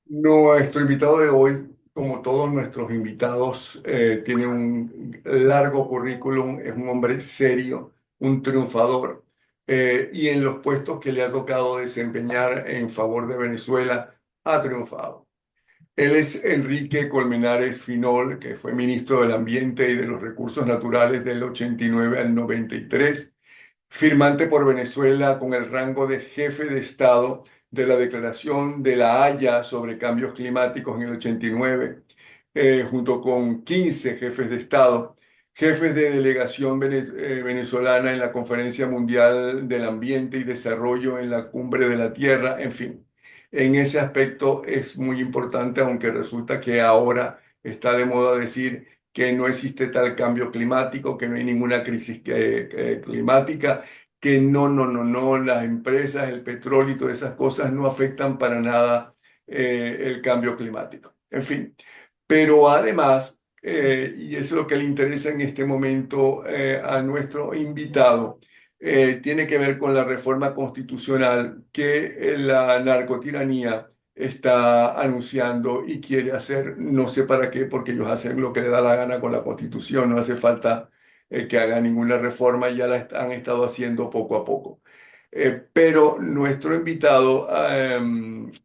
Nuestro invitado de hoy, como todos nuestros invitados, tiene un largo currículum, es un hombre serio, un triunfador, y en los puestos que le ha tocado desempeñar en favor de Venezuela, ha triunfado. Él es Enrique Colmenares Finol, que fue ministro del Ambiente y de los Recursos Naturales del 89 al 93, firmante por Venezuela con el rango de jefe de Estado de la Declaración de La Haya sobre Cambios Climáticos en el 89, junto con 15 jefes de Estado, jefes de delegación venezolana en la Conferencia Mundial del Ambiente y Desarrollo en la Cumbre de la Tierra, en fin. En ese aspecto es muy importante, aunque resulta que ahora está de moda decir que no existe tal cambio climático, que no hay ninguna crisis climática, que no, las empresas, el petróleo y todas esas cosas no afectan para nada el cambio climático. En fin, pero además, y eso es lo que le interesa en este momento a nuestro invitado, tiene que ver con la reforma constitucional que la narcotiranía está anunciando y quiere hacer, no sé para qué, porque ellos hacen lo que le da la gana con la constitución, no hace falta que haga ninguna reforma, ya han estado haciendo poco a poco. Pero nuestro invitado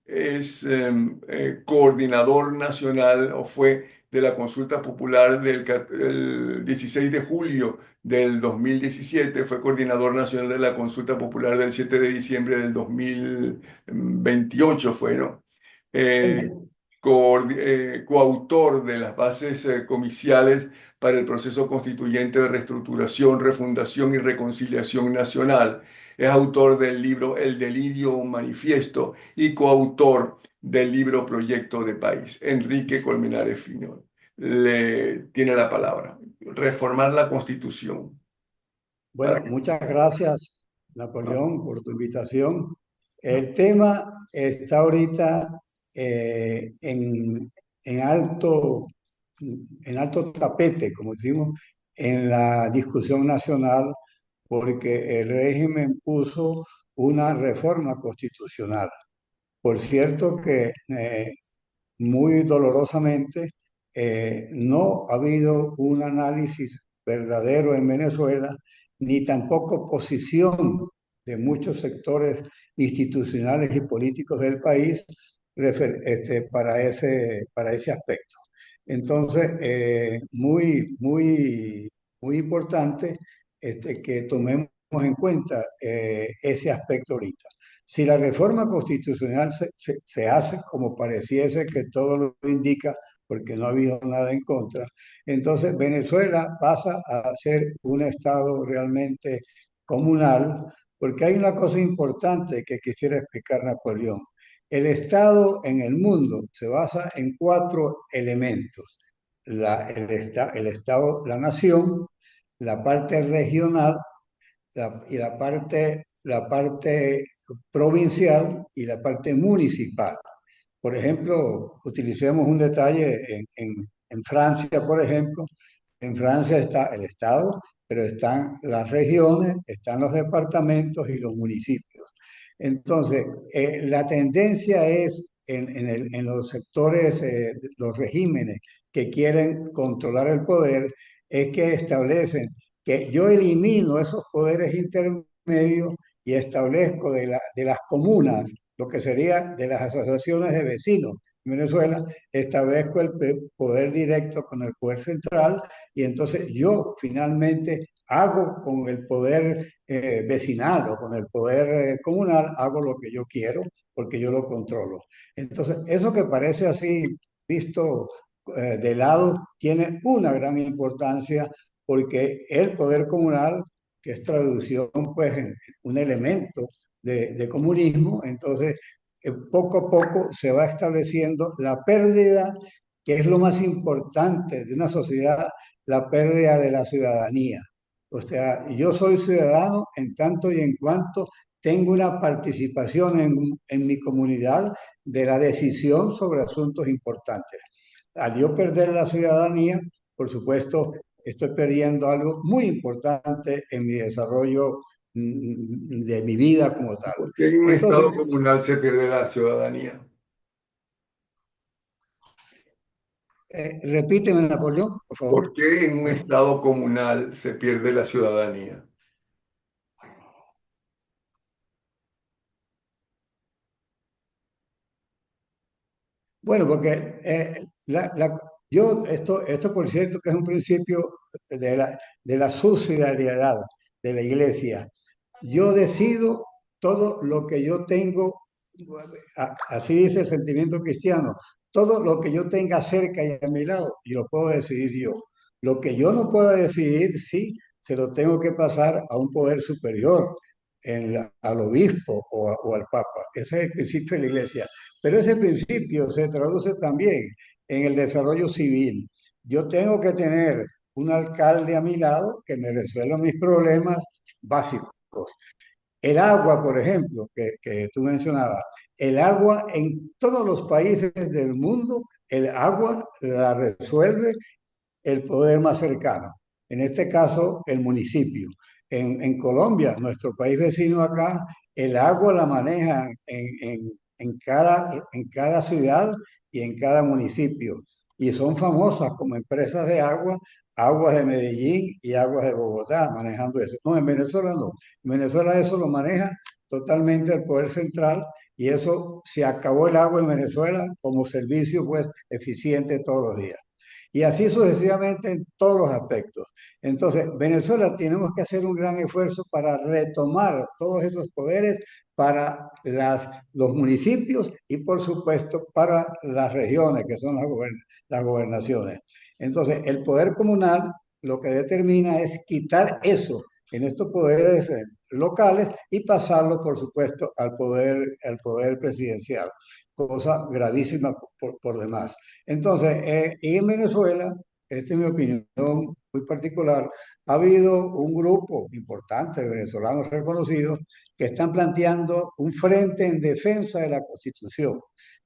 es coordinador nacional o fue de la consulta popular el 16 de julio del 2017, fue coordinador nacional de la consulta popular del 7 de diciembre del 2028, fue, ¿no? Eh, 20. Coautor de las bases comiciales para el proceso constituyente de reestructuración, refundación y reconciliación nacional. Es autor del libro El Delirio, un manifiesto y coautor del libro Proyecto de País. Enrique Colmenares Finol. Le tiene la palabra. Reformar la Constitución. Para Bueno, que, muchas gracias, ¿no? Napoleón, por tu invitación. El tema está ahorita eh, en, en alto, en alto tapete, como decimos, en la discusión nacional, porque el régimen puso una reforma constitucional. Por cierto que muy dolorosamente, no ha habido un análisis verdadero en Venezuela, ni tampoco posición de muchos sectores institucionales y políticos del país para ese aspecto. Entonces, muy importante que tomemos en cuenta ese aspecto ahorita. Si la reforma constitucional se hace como pareciese que todo lo indica, porque no ha habido nada en contra, entonces Venezuela pasa a ser un estado realmente comunal, porque hay una cosa importante que quisiera explicar Napoleón. El estado en el mundo se basa en cuatro elementos: el estado, la nación, la parte regional, y la parte provincial y la parte municipal. Por ejemplo, utilicemos un detalle en Francia, por ejemplo. En Francia está el Estado, pero están las regiones, están los departamentos y los municipios. Entonces, la tendencia es en los sectores, los regímenes que quieren controlar el poder, es que establecen que yo elimino esos poderes intermedios y establezco de las comunas, lo que sería de las asociaciones de vecinos en Venezuela, establezco el poder directo con el poder central, y entonces yo finalmente hago con el poder vecinal o con el poder comunal, hago lo que yo quiero porque yo lo controlo. Entonces, eso que parece así visto de lado tiene una gran importancia, porque el poder comunal, que es traducción pues en un elemento de comunismo, entonces poco a poco se va estableciendo la pérdida, que es lo más importante de una sociedad, la pérdida de la ciudadanía. O sea, yo soy ciudadano en tanto y en cuanto tengo una participación en mi comunidad de la decisión sobre asuntos importantes. Al yo perder la ciudadanía, por supuesto, estoy perdiendo algo muy importante en mi desarrollo de mi vida como tal. Porque en un Entonces, estado comunal se pierde la ciudadanía. Repíteme, Napoleón, por favor. ¿Por qué en un estado comunal se pierde la ciudadanía? Bueno, porque esto por cierto que es un principio de la subsidiariedad de la iglesia. Yo decido todo lo que yo tengo, así dice el sentimiento cristiano, todo lo que yo tenga cerca y a mi lado, yo lo puedo decidir yo. Lo que yo no puedo decidir, sí, se lo tengo que pasar a un poder superior, al obispo o al papa. Ese es el principio de la iglesia. Pero ese principio se traduce también en el desarrollo civil. Yo tengo que tener un alcalde a mi lado que me resuelva mis problemas básicos. El agua, por ejemplo, que tú mencionabas, el agua en todos los países del mundo, el agua la resuelve el poder más cercano, en este caso el municipio. En Colombia, nuestro país vecino acá, el agua la maneja en cada ciudad y en cada municipio. Y son famosas como empresas de agua, Aguas de Medellín y Aguas de Bogotá, manejando eso. No, en Venezuela no. En Venezuela eso lo maneja totalmente el poder central y eso se acabó el agua en Venezuela como servicio pues eficiente todos los días. Y así sucesivamente en todos los aspectos. Entonces, Venezuela tenemos que hacer un gran esfuerzo para retomar todos esos poderes para los municipios y, por supuesto, para las regiones, que son las gobernaciones. Entonces, el poder comunal lo que determina es quitar eso en estos poderes locales y pasarlo, por supuesto, al poder presidencial, cosa gravísima por demás. Entonces, y en Venezuela, esta es mi opinión muy particular, ha habido un grupo importante de venezolanos reconocidos que están planteando un frente en defensa de la Constitución.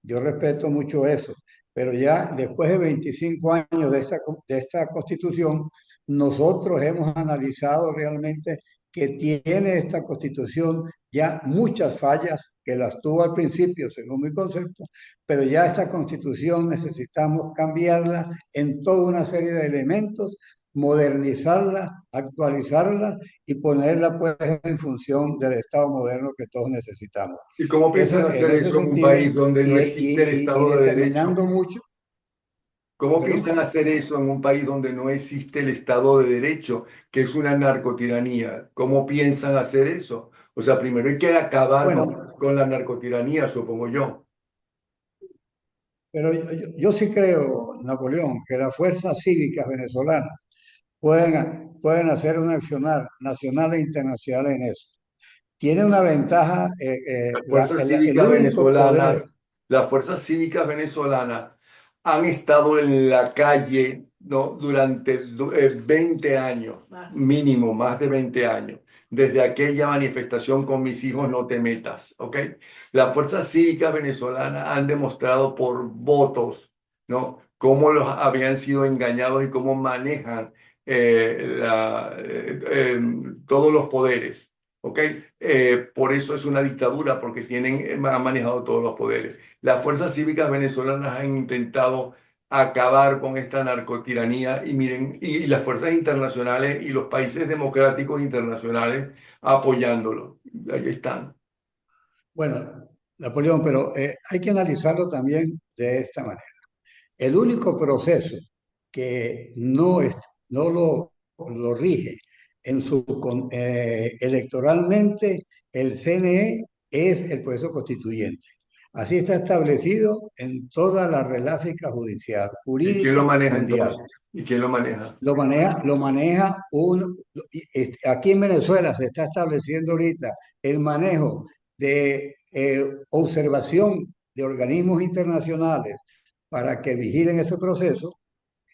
Yo respeto mucho eso, pero ya después de 25 años de esta Constitución, nosotros hemos analizado realmente que tiene esta Constitución ya muchas fallas que las tuvo al principio, según mi concepto, pero ya esta Constitución necesitamos cambiarla en toda una serie de elementos, modernizarla, actualizarla y ponerla pues en función del Estado moderno que todos necesitamos. ¿Y cómo Eso, piensan en hacer ese eso en un sentido, país donde y, no existe el y, y Estado de Derecho? determinando mucho, ¿Cómo piensan perdón, hacer eso en un país donde no existe el Estado de Derecho, que es una narcotiranía? ¿Cómo piensan hacer eso? O sea, primero hay que acabar bueno, con la narcotiranía, supongo yo. pero yo sí creo, Napoleón, que las fuerzas cívicas venezolanas pueden hacer un accionar nacional e internacional en eso. Tiene una ventaja, Las fuerzas el cívicas único venezolanas, poder, las fuerzas cívicas venezolanas han estado en la calle, ¿no? Durante 20 años, mínimo, más de 20 años, desde aquella manifestación con mis hijos no te metas, ¿ok? Las fuerzas cívicas venezolanas han demostrado por votos, ¿no? Cómo los habían sido engañados y cómo manejan todos los poderes. ¿Ok? Por eso es una dictadura, porque han manejado todos los poderes. Las fuerzas cívicas venezolanas han intentado acabar con esta narcotiranía y miren, y las fuerzas internacionales y los países democráticos internacionales apoyándolo. Ahí están. bueno, Napoleón, pero hay que analizarlo también de esta manera. El único proceso que no lo rige electoralmente el CNE es el proceso constituyente. Así está establecido en toda la reláfica judicial, ¿Y quién lo jurídica maneja mundial. entonces? ¿Y quién lo maneja? Aquí en Venezuela se está estableciendo ahorita el manejo de observación de organismos internacionales para que vigilen ese proceso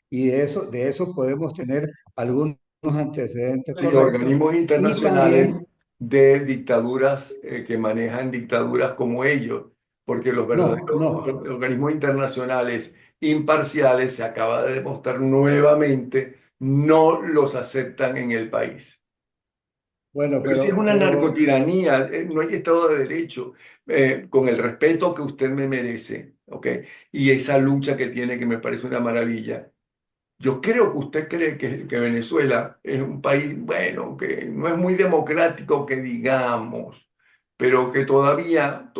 y de eso podemos tener algunos antecedentes Sí, correctos organismos y internacionales también, de dictaduras que manejan dictaduras como ellos, porque los no, verdaderos no, organismos internacionales imparciales, se acaba de demostrar nuevamente, no los aceptan en el país. Bueno, Pero si es una pero narcotiranía, no hay Estado de Derecho, con el respeto que usted me merece, ¿ok? Y esa lucha que tiene, que me parece una maravilla. Yo creo que usted cree que Venezuela es un país, bueno, que no es muy democrático, que digamos, pero que todavía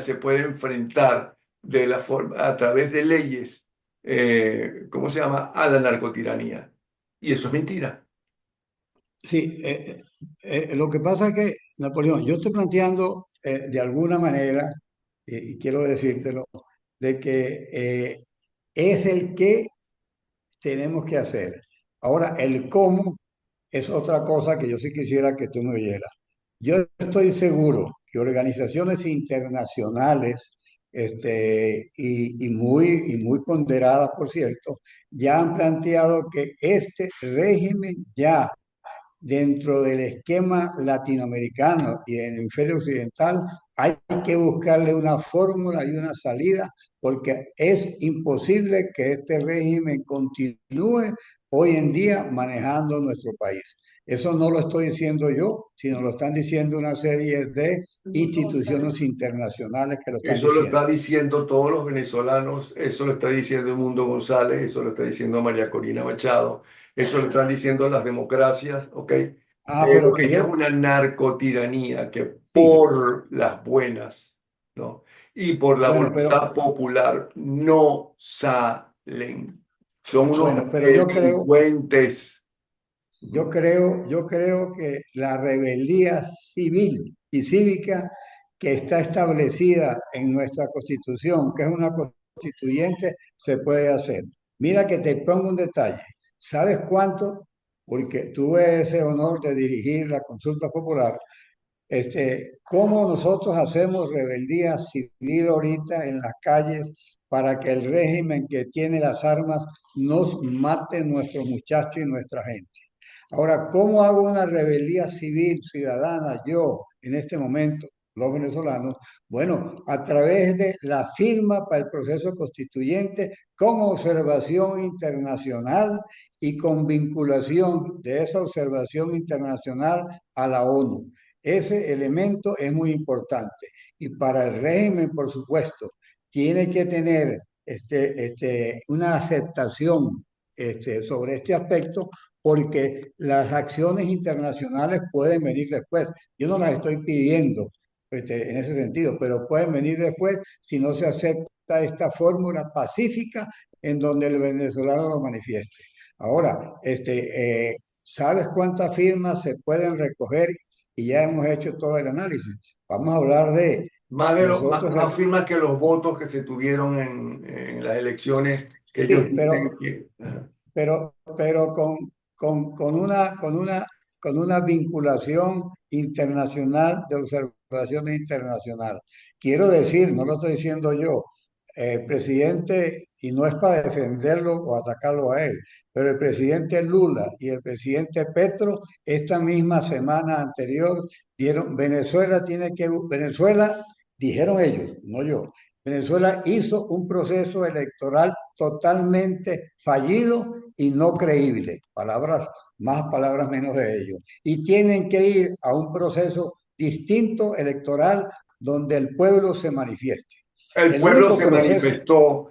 se puede enfrentar de la forma, a través de leyes, ¿cómo se llama?, a la narcotiranía. Y eso es mentira. sí, lo que pasa es que, Napoleón, yo estoy planteando de alguna manera, y quiero decírtelo, de que es el que tenemos que hacer. Ahora, el cómo es otra cosa que yo sí quisiera que tú me oyeras. Yo estoy seguro que organizaciones internacionales, y muy ponderadas, por cierto, ya han planteado que este régimen ya dentro del esquema latinoamericano y en el hemisferio occidental, hay que buscarle una fórmula y una salida, porque es imposible que este régimen continúe hoy en día manejando nuestro país. Eso no lo estoy diciendo yo, sino lo están diciendo una serie de instituciones internacionales que lo están Eso lo diciendo. está diciendo todos los venezolanos, eso lo está diciendo Mundo González, eso lo está diciendo María Corina Machado, eso lo están diciendo las democracias, ¿ok? Ah, pero Pero que esta es yo, una narcotiranía que sí, por las buenas, ¿no? Y por la bueno, voluntad popular no salen. Son unos pero delincuentes. Yo Ujú. creo, yo creo que la rebeldía civil y cívica que está establecida en nuestra Constitución, que es una constituyente, se puede hacer. Mira que te pongo un detalle. ¿Sabes cuánto? Porque tuve ese honor de dirigir la consulta popular. ¿Cómo nosotros hacemos rebeldía civil ahorita en las calles para que el régimen que tiene las armas nos mate nuestros muchachos y nuestra gente? Ahora, ¿cómo hago una rebeldía civil ciudadana yo en este momento, los venezolanos? Bueno, a través de la firma para el proceso constituyente con observación internacional y con vinculación de esa observación internacional a la ONU. Ese elemento es muy importante. Y para el régimen, por supuesto, tiene que tener una aceptación sobre este aspecto porque las acciones internacionales pueden venir después. Yo no las estoy pidiendo en ese sentido, pero pueden venir después si no se acepta esta fórmula pacífica en donde el venezolano lo manifieste. Ahora, ¿sabes cuántas firmas se pueden recoger? Y ya hemos hecho todo el análisis. Vamos a hablar de nosotros. Más firmas que los votos que se tuvieron en las elecciones que ellos Sí, dicen que... Ajá. pero con una vinculación internacional de observación internacional. Quiero decir, no lo estoy diciendo yo, el presidente, y no es para defenderlo o atacarlo a él, pero el presidente Lula y el presidente Petro, esta misma semana anterior, Venezuela, dijeron ellos, no yo, Venezuela hizo un proceso electoral totalmente fallido y no creíble. Palabras más, palabras menos de ellos. Y tienen que ir a un proceso distinto electoral donde el pueblo se manifieste. El El pueblo único se proceso, manifestó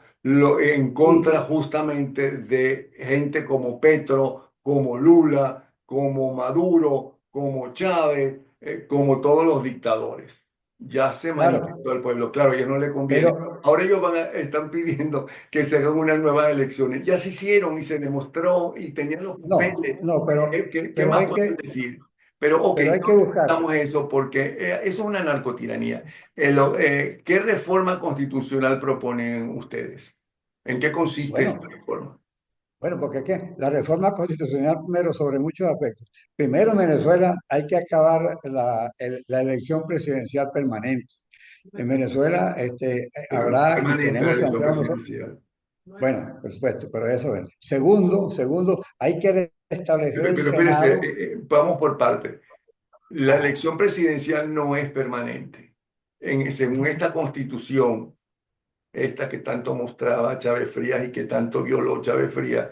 en contra sí, justamente de gente como Petro, como Lula, como Maduro, como Chávez, como todos los dictadores. Ya se claro, manifestó el pueblo. Claro, a ellos no les conviene. pero Ahora ellos están pidiendo que se hagan unas nuevas elecciones. Ya se hicieron y se demostró y tenían los no, papeles. no, ¿Qué pero más hay pueden que, decir? Pero ok, pero hay no que buscar. necesitamos eso porque eso es una narcotiranía. ¿Qué reforma constitucional proponen ustedes? ¿En qué consiste esta Bueno, reforma? bueno, porque ¿qué? La reforma constitucional primero sobre muchos aspectos. Primero, en Venezuela hay que acabar la elección presidencial permanente. En Venezuela Pero no es habrá y permanente la tenemos elección planteado nosotros, presidencial. bueno, por supuesto, pero eso es. Segundo, hay que restablecer el Pero espérese, Senado. vamos por partes. La Ajá. elección presidencial no es permanente. Según esta constitución, esta que tanto mostraba Chávez Frías y que tanto violó Chávez Frías,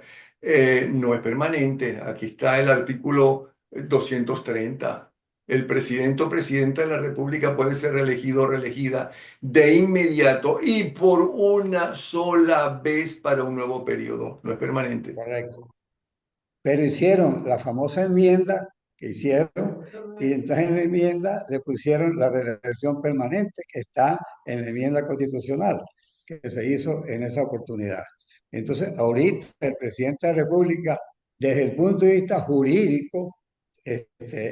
no es permanente. Aquí está el artículo 230. El presidente o presidenta de la República puede ser reelegido o reelegida de inmediato y por una sola vez para un nuevo periodo, no es permanente. correcto. Pero hicieron la famosa enmienda que hicieron y entonces en la enmienda le pusieron la reelección permanente que está en la enmienda constitucional que se hizo en esa oportunidad. Entonces, ahorita el presidente de la República, desde el punto de vista jurídico,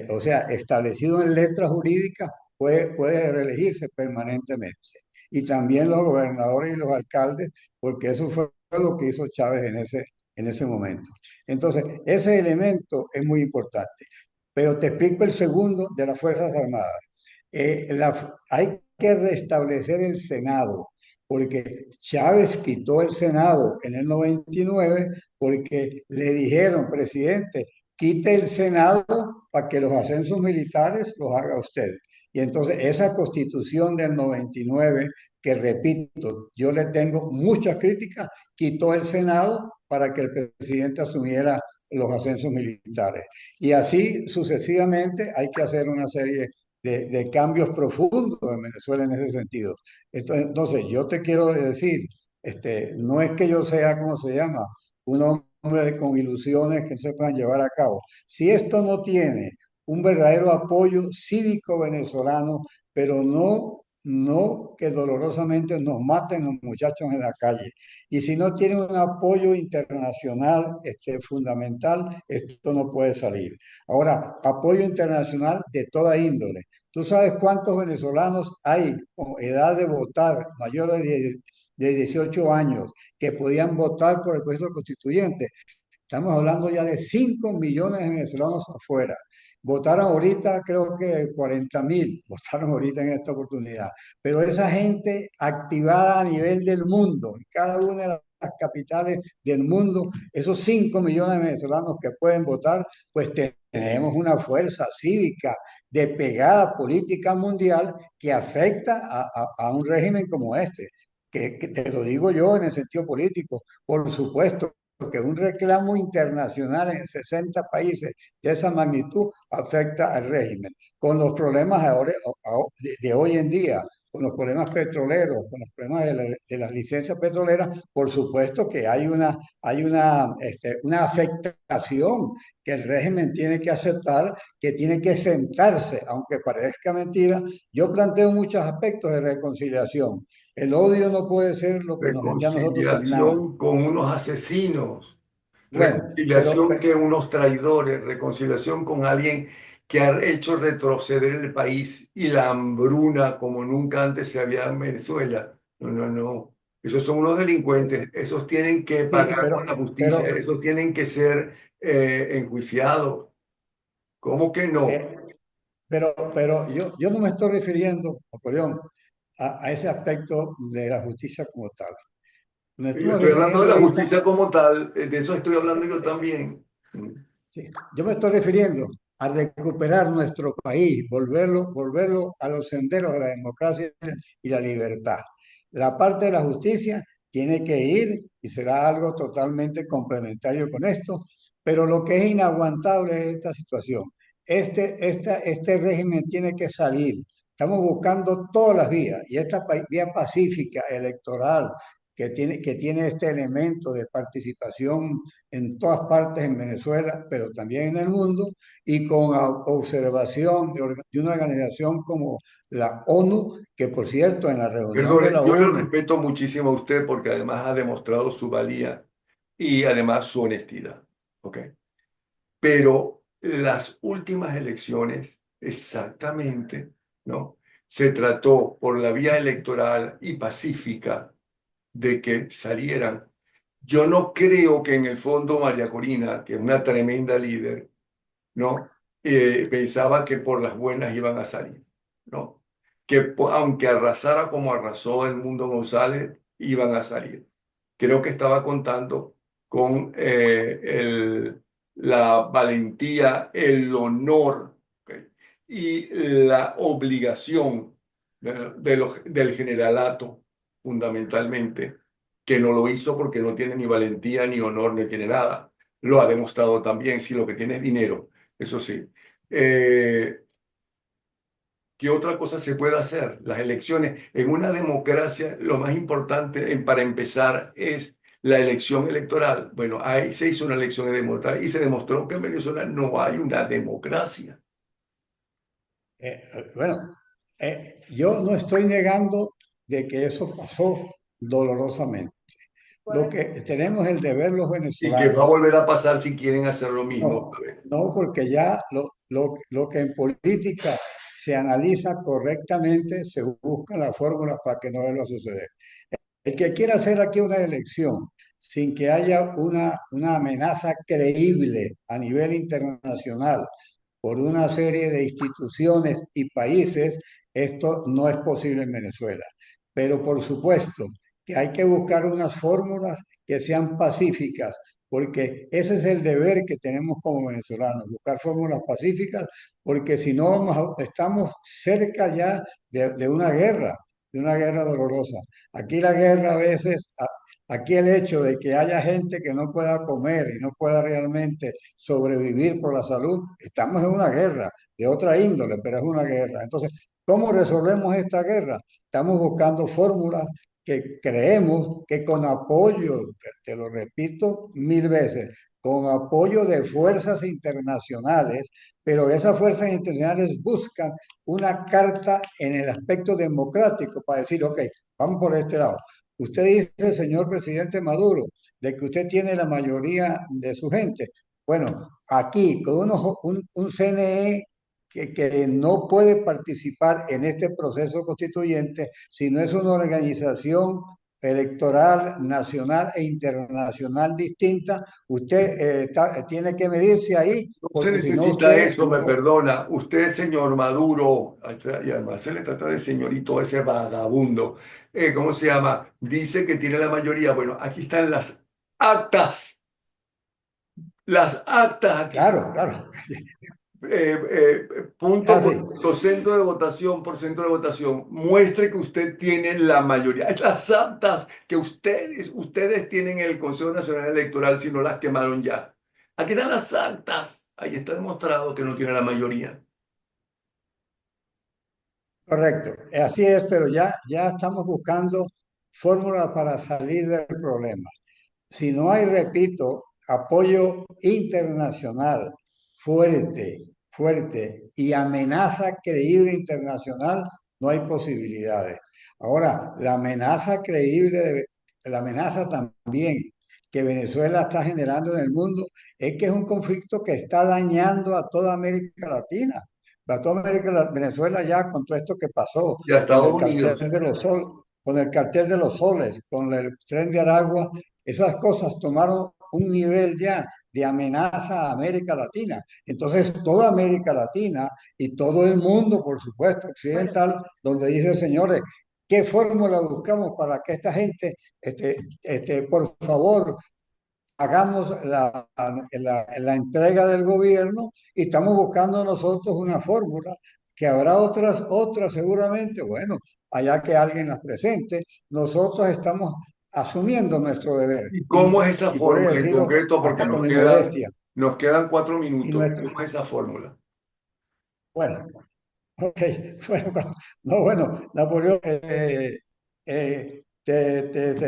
o sea, establecido en letras jurídicas, puede reelegirse permanentemente. Y también los gobernadores y los alcaldes, porque eso fue lo que hizo Chávez en ese momento. Entonces, ese elemento es muy importante. Pero te explico el segundo de las Fuerzas Armadas. Hay que restablecer el Senado, porque Chávez quitó el Senado en el 99 porque le dijeron, presidente, quite el Senado para que los ascensos militares los haga usted. Y entonces esa constitución del 99, que repito, yo le tengo muchas críticas, quitó el Senado para que el presidente asumiera los ascensos militares. Y así sucesivamente hay que hacer una serie de cambios profundos en Venezuela en ese sentido. Entonces, yo te quiero decir, no es que yo sea, ¿cómo se llama? Un hombre con ilusiones que se puedan llevar a cabo. Si esto no tiene un verdadero apoyo cívico venezolano, pero no que dolorosamente nos maten los muchachos en la calle. Y si no tiene un apoyo internacional fundamental, esto no puede salir. Ahora, apoyo internacional de toda índole. ¿Tú sabes cuántos venezolanos hay con edad de votar, mayores de 18 años, que podían votar por el proceso constituyente? Estamos hablando ya de 5 millones de venezolanos afuera. Votaron ahorita, creo que 40.000, votaron ahorita en esta oportunidad. Pero esa gente activada a nivel del mundo, en cada una de las capitales del mundo, esos 5 millones de venezolanos que pueden votar, pues tenemos una fuerza cívica de pegada política mundial que afecta a un régimen como este. Que te lo digo yo en el sentido político, por supuesto que un reclamo internacional en 60 países de esa magnitud afecta al régimen, con los problemas de hoy en día, con los problemas petroleros, con los problemas de las licencias petroleras, por supuesto que hay una afectación que el régimen tiene que aceptar, que tiene que sentarse, aunque parezca mentira. Yo planteo muchos aspectos de reconciliación. El odio no puede ser lo que nos mete a nosotros sin nada. Reconciliación con unos asesinos, Bueno, pero, reconciliación que unos traidores, reconciliación con alguien que ha hecho retroceder el país y la hambruna como nunca antes se había en Venezuela. No, no, no. Esos son unos delincuentes, esos tienen que sí, pagar con la justicia, esos tienen que ser enjuiciados. ¿Cómo que no? eh, pero yo no me estoy refiriendo, Napoleón, a ese aspecto de la justicia como tal. Me Yo estoy estoy hablando de refiriendo la ahorita, justicia como tal, de eso estoy hablando yo eh, también. sí, yo me estoy refiriendo a recuperar nuestro país, volverlo a los senderos de la democracia y la libertad. La parte de la justicia tiene que ir y será algo totalmente complementario con esto, pero lo que es inaguantable es esta situación. Este régimen tiene que salir. Estamos buscando todas las vías y esta vía pacífica, electoral, que tiene este elemento de participación en todas partes en Venezuela, pero también en el mundo, y con observación de una organización como la ONU, que por cierto, en la reunión de Perdone, la yo le ONU, respeto muchísimo a usted porque además ha demostrado su valía y además su honestidad. ¿Ok? Pero las últimas elecciones, exactamente, ¿no? Se trató por la vía electoral y pacífica de que salieran. Yo no creo que en el fondo María Corina, que es una tremenda líder, ¿no? Pensaba que por las buenas iban a salir, ¿no? Que aunque arrasara como arrasó el Mundo González, iban a salir. Creo que estaba contando con la valentía, el honor, ¿ok? Y la obligación del generalato, fundamentalmente, que no lo hizo porque no tiene ni valentía, ni honor, ni tiene nada. Lo ha demostrado también, si lo que tiene es dinero, eso sí. Eh, ¿Qué otra cosa se puede hacer? Las elecciones. En una democracia, lo más importante para empezar es la elección electoral. Bueno, ahí se hizo una elección democrática y se demostró que en Venezuela no hay una democracia. Bueno, yo no estoy negando de que eso pasó dolorosamente. Lo que tenemos el deber los Y que va a venezolanos, volver a pasar si quieren hacer lo mismo no, otra vez. no porque ya lo que en política se analiza correctamente, se buscan las fórmulas para que no vuelva a suceder. El que quiera hacer aquí una elección sin que haya una amenaza creíble a nivel internacional por una serie de instituciones y países, esto no es posible en Venezuela. Pero por supuesto que hay que buscar unas fórmulas que sean pacíficas, porque ese es el deber que tenemos como venezolanos, buscar fórmulas pacíficas, porque si no estamos cerca ya de una guerra dolorosa. Aquí la guerra a veces, aquí el hecho de que haya gente que no pueda comer y no pueda realmente sobrevivir por la salud, estamos en una guerra de otra índole, pero es una guerra. Entonces, ¿cómo resolvemos esta guerra? Estamos buscando fórmulas que creemos que con apoyo, te lo repito 1000 veces, con apoyo de fuerzas internacionales, pero esas fuerzas internacionales buscan una carta en el aspecto democrático para decir, ok, vamos por este lado. Usted dice, señor presidente Maduro, de que usted tiene la mayoría de su gente. Bueno, aquí con un CNE que no puede participar en este proceso constituyente si no es una organización electoral nacional e internacional distinta, usted tiene que medirse ahí, No se porque si no necesita usted eso, me no. perdona. Usted, señor Maduro, y además se le trata de señorito a ese vagabundo, ¿cómo se llama? Dice que tiene la mayoría. Bueno, aquí están las actas aquí están. Claro, claro. Punto Así. por punto, centro de votación por centro de votación, muestre que usted tiene la mayoría. Es las actas que ustedes tienen en el Consejo Nacional Electoral si no las quemaron ya. Aquí están las actas. Ahí está demostrado que no tiene la mayoría. Correcto, así es, pero ya estamos buscando fórmulas para salir del problema. Si no hay, repito, apoyo internacional fuerte y amenaza creíble internacional, no hay posibilidades. Ahora, la amenaza también que Venezuela está generando en el mundo es que es un conflicto que está dañando a toda América Latina. A toda Venezuela ya con todo esto que pasó, Y a con Estados el cartel Unidos. de los con el cartel de los soles, con el tren de Aragua, esas cosas tomaron un nivel ya de amenaza a América Latina. Entonces, toda América Latina y todo el mundo, por supuesto, occidental, donde dice, señores, ¿qué fórmula buscamos para que esta gente, por favor, hagamos la entrega del gobierno y estamos buscando nosotros una fórmula, que habrá otras seguramente, bueno, allá que alguien las presente, nosotros estamos asumiendo nuestro deber ¿Y cómo es esa y por fórmula en decirlo concreto? Porque hasta con modestia. nos quedan cuatro Y minutos. nuestro, ¿Cómo es esa fórmula? bueno, ok, bueno, no, bueno, Napoleón, te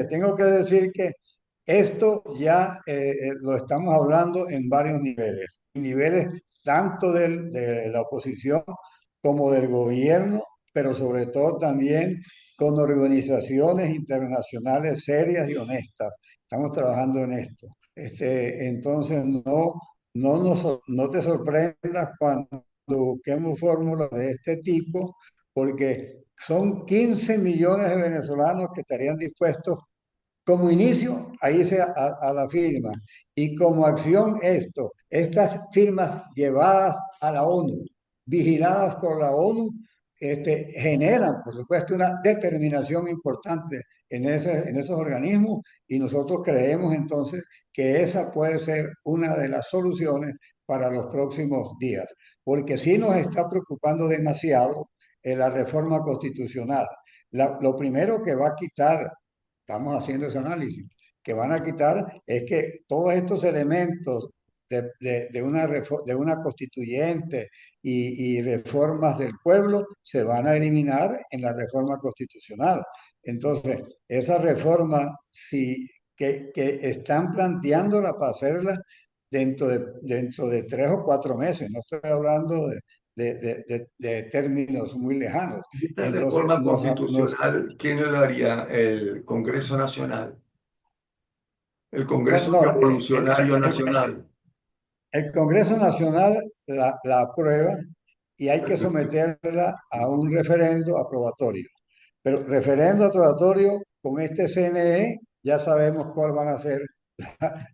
tengo que decir que esto ya lo estamos hablando en varios niveles tanto de la oposición como del gobierno, pero sobre todo también con organizaciones internacionales serias y honestas. Estamos trabajando en esto. Entonces, no te sorprendas cuando busquemos fórmulas de este tipo, porque son 15 millones de venezolanos que estarían dispuestos como inicio a irse a la firma y como acción estas firmas llevadas a la ONU, vigiladas por la ONU, generan, por supuesto, una determinación importante en esos organismos y nosotros creemos entonces que esa puede ser una de las soluciones para los próximos días, porque sí nos está preocupando demasiado la reforma constitucional. Lo primero que va a quitar, estamos haciendo ese análisis, que van a quitar es que todos estos elementos de una constituyente y reformas del pueblo se van a eliminar en la reforma constitucional. Entonces, esa reforma, si, que están planteándola para hacerla dentro de 3 o 4 meses, no estoy hablando de términos muy lejanos. Esta Entonces, reforma constitucional, ¿quién la haría? El Congreso Nacional, el no, Congreso no, Revolucionario Nacional. el Congreso Nacional la aprueba y hay que someterla a un referendo aprobatorio. Pero referendo aprobatorio con este CNE ya sabemos cuál van a ser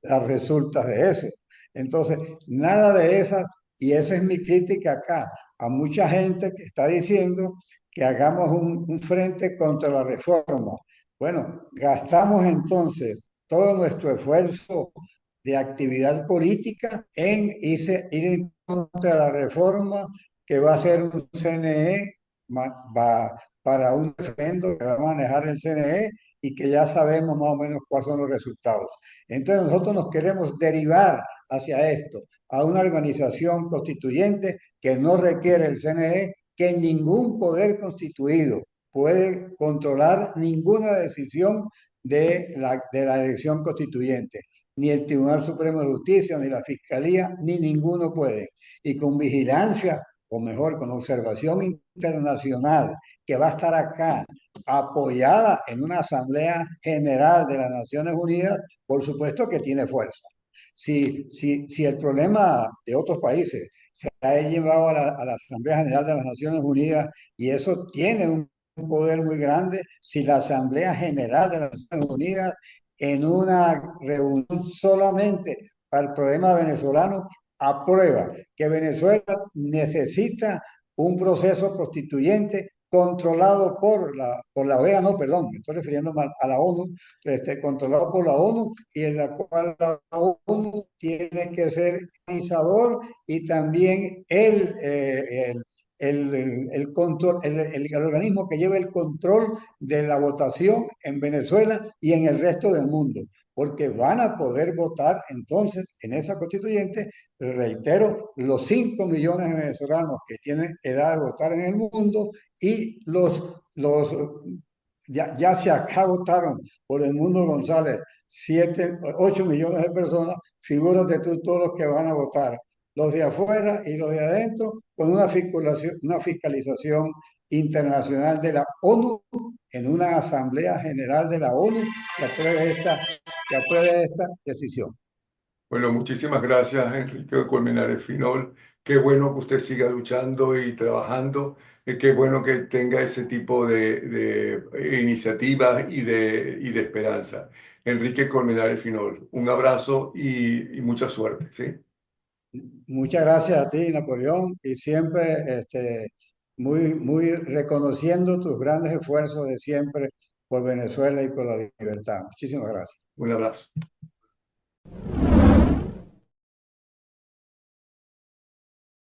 las resultas de eso. Entonces, nada de esas, y esa es mi crítica acá, a mucha gente que está diciendo que hagamos un frente contra la reforma. Bueno, gastamos entonces todo nuestro esfuerzo de actividad política en ir en contra de la reforma que va a ser un CNE para un referendo que va a manejar el CNE y que ya sabemos más o menos cuáles son los resultados. Entonces nosotros nos queremos derivar hacia esto, a una organización constituyente que no requiere el CNE, que ningún poder constituido puede controlar ninguna decisión de la elección constituyente. Ni el Tribunal Supremo de Justicia, ni la Fiscalía, ni ninguno puede. Y con vigilancia, o mejor, con observación internacional, que va a estar acá, apoyada en una Asamblea General de las Naciones Unidas, por supuesto que tiene fuerza. Si el problema de otros países se ha llevado a la Asamblea General de las Naciones Unidas y eso tiene un poder muy grande, si la Asamblea General de las Naciones Unidas en una reunión solamente para el problema venezolano aprueba que Venezuela necesita un proceso constituyente controlado por la OEA, no, perdón, me estoy refiriendo mal a la ONU, controlado por la ONU y en la cual la ONU tiene que ser organizador y también el control, el organismo que lleva el control de la votación en Venezuela y en el resto del mundo, porque van a poder votar entonces en esa constituyente, reitero, los 5 millones de venezolanos que tienen edad de votar en el mundo y ya se acá votaron por el mundo González 8 millones de personas, figúrate tú todos los que van a votar, los de afuera y los de adentro, con una fiscalización internacional de la ONU en una Asamblea General de la ONU que apruebe esta decisión. Bueno, muchísimas gracias, Enrique Colmenares Finol. Qué bueno que usted siga luchando y trabajando. Qué bueno que tenga ese tipo de iniciativas y de esperanza. Enrique Colmenares Finol, un abrazo y mucha suerte, ¿sí? Muchas gracias a ti, Napoleón, y siempre muy reconociendo tus grandes esfuerzos de siempre por Venezuela y por la libertad. Muchísimas gracias. Un abrazo.